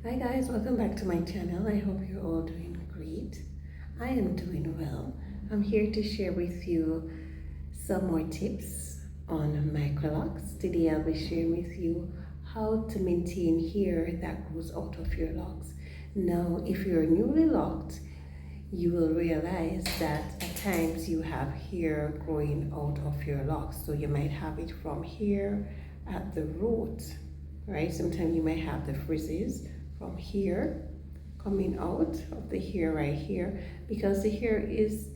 Hi guys, welcome back to my channel. I hope you're all doing great. I am doing well. I'm here to share with you some more tips on microlocs. Today I'll be sharing with you how to maintain hair that grows out of your locks. Now, if you're newly locked, you will realize that at times you have hair growing out of your locks. So you might have it from here at the root, right? Sometimes you might have the frizzes from here coming out of the hair right here, because the hair is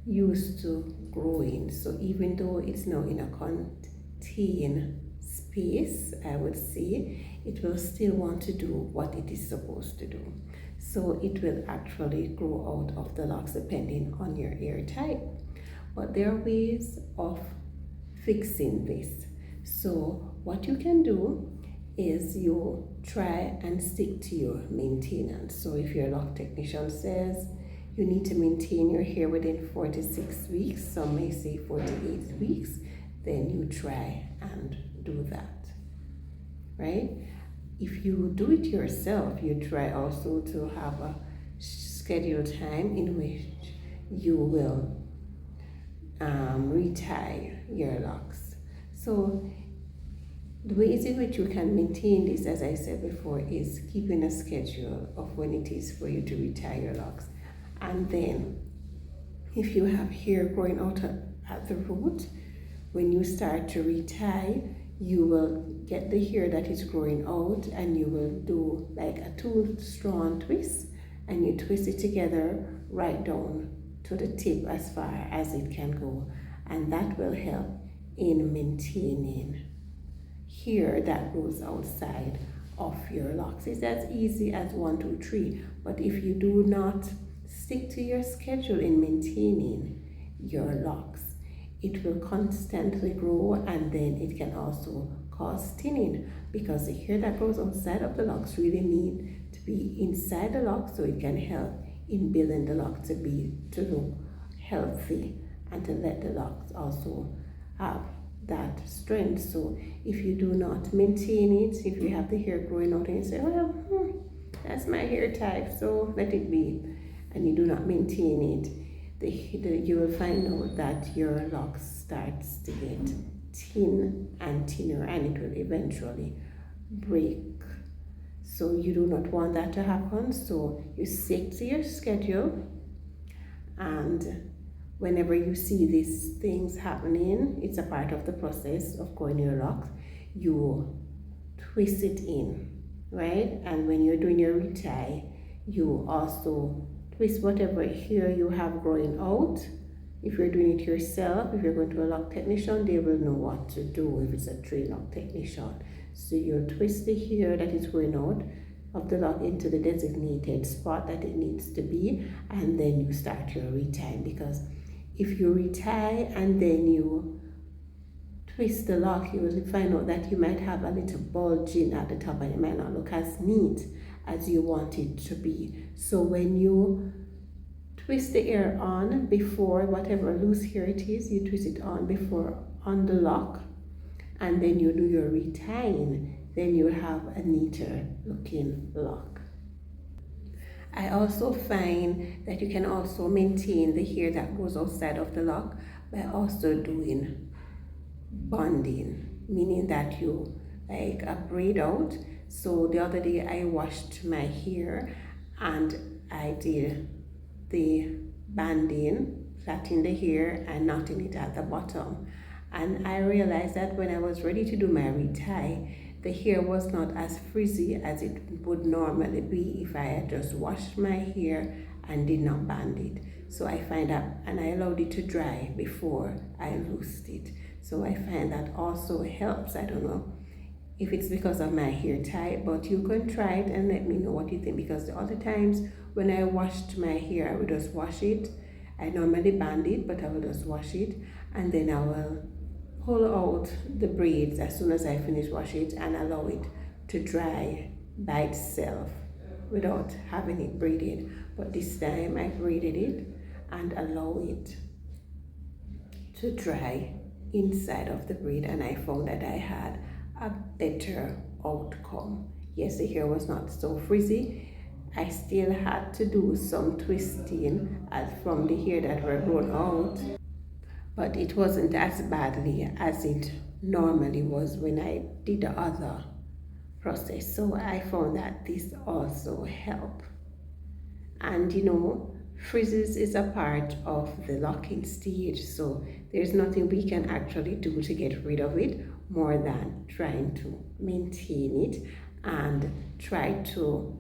used to growing. So even though it's now in a contained space, I would say, it will still want to do what it is supposed to do. So it will actually grow out of the locks depending on your hair type. But there are ways of fixing this. So what you can do is you try and stick to your maintenance. So if your lock technician says you need to maintain your hair within 4 to 6 weeks, some may say 4 to 8 weeks, then you try and do that, right? If you do it yourself, you try also to have a scheduled time in which you will retie your locks. So the ways in which you can maintain this, as I said before, is keeping a schedule of when it is for you to retire your locks. And then if you have hair growing out at the root, when you start to retie, you will get the hair that is growing out and you will do like a 2-strand twist, and you twist it together right down to the tip as far as it can go. And that will help in maintaining hair that grows outside of your locks. It's as easy as 1, 2, 3. But if you do not stick to your schedule in maintaining your locks, it will constantly grow, and then it can also cause thinning, because the hair that grows outside of the locks really need to be inside the lock, so it can help in building the lock to look healthy and to let the locks also have that strength. So if you do not maintain it, if you have the hair growing out and you say, well, that's my hair type, so let it be, and you do not maintain it, you will find out that your locks starts to get thin and thinner, and it will eventually break. So you do not want that to happen. So you stick to your schedule, and whenever you see these things happening, it's a part of the process of growing your locks. You twist it in, right? And when you're doing your retie, you also twist whatever hair you have growing out. If you're doing it yourself, if you're going to a lock technician, they will know what to do if it's a trained lock technician. So you'll twist the hair that is growing out of the lock into the designated spot that it needs to be, and then you start your retie. Because if you retie and then you twist the lock, you will find out that you might have a little bulging at the top, and it might not look as neat as you want it to be. So when you twist the hair on before, whatever loose hair it is, you twist it on before on the lock, and then you do your retying, then you have a neater looking lock. I also find that you can also maintain the hair that goes outside of the lock by also doing bonding, meaning that you like a braid out. So the other day I washed my hair and I did the banding, plaiting the hair and knotting it at the bottom. And I realized that when I was ready to do my retie, the hair was not as frizzy as it would normally be if I had just washed my hair and did not band it. So I find that, and I allowed it to dry before I loosed it. So I find that also helps. I don't know if it's because of my hair type, but you can try it and let me know what you think, because the other times when I washed my hair, I would just wash it. I normally band it, but I will just wash it, and then I will pull out the braids as soon as I finish washing it and allow it to dry by itself without having it braided. But this time I braided it and allow it to dry inside of the braid, and I found that I had a better outcome yes, the hair was not so frizzy. I still had to do some twisting from the hair that were grown out, but it wasn't as badly as it normally was when I did the other process. So I found that this also helped. And frizzes is a part of the locking stage, so there's nothing we can actually do to get rid of it more than trying to maintain it and try to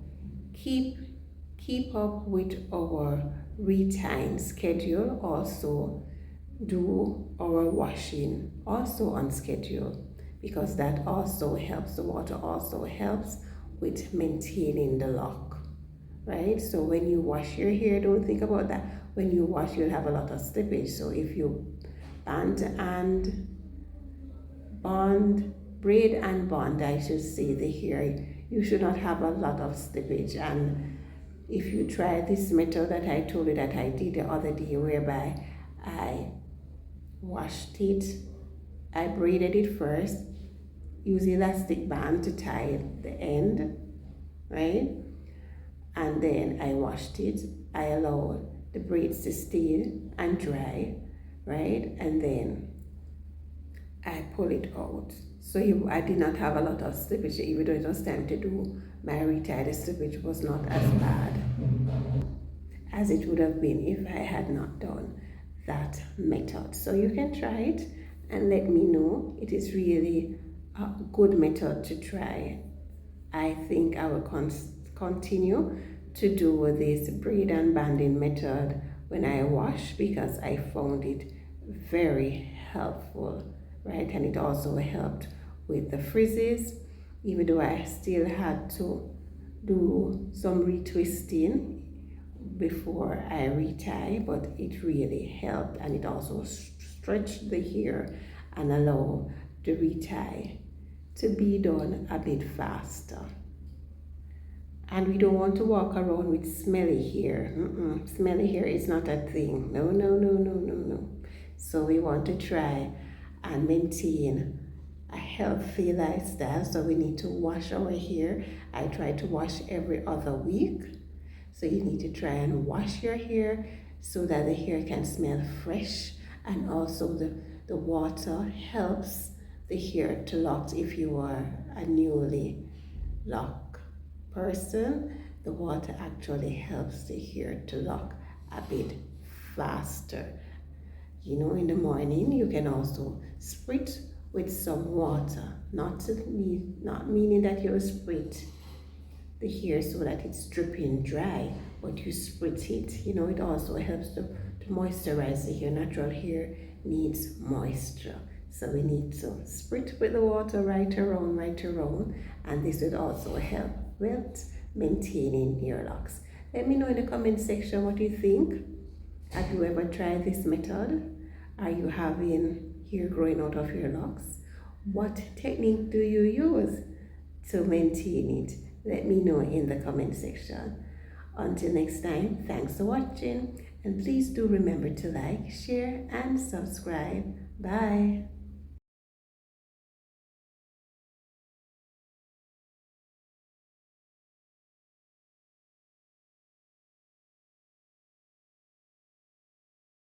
keep up with our retime schedule. Also do our washing also on schedule, because that also helps. The water also helps with maintaining the lock, right? So when you wash your hair, don't think about that. When you wash, you'll have a lot of slippage. So if you braid and bond, I should say, the hair, you should not have a lot of slippage. And if you try this method that I told you that I did the other day, whereby I washed it, I braided it first, use elastic band to tie the end, right? And then I washed it. I allowed the braids to stay and dry, right? And then I pull it out. So I did not have a lot of slippage, even though it was time to do my retie. The slippage was not as bad as it would have been if I had not done that method. So you can try it and let me know. It is really a good method to try. I think I will continue to do this braid and banding method when I wash, because I found it very helpful, right? And it also helped with the frizzes, even though I still had to do some retwisting before I retie, but it really helped, and it also stretched the hair and allowed the retie to be done a bit faster. And we don't want to walk around with smelly hair. Smelly hair is not a thing. No, no, no, no, no, no. So we want to try and maintain a healthy lifestyle. So we need to wash our hair. I try to wash every other week. So you need to try and wash your hair so that the hair can smell fresh. And also the water helps the hair to lock. If you are a newly locked person, the water actually helps the hair to lock a bit faster. In the morning you can also spritz with some water, not meaning that you spritz the hair so that it's dripping dry, but you spritz it. It also helps to moisturize the hair. Natural hair needs moisture, so we need to spritz with the water right around, and this would also help with maintaining your locks. Let me know in the comment section what you think. Have you ever tried this method? Are you having hair growing out of your locks? What technique do you use to maintain it? Let me know in the comment section. Until next time, thanks for watching, and please do remember to like, share, and subscribe. Bye.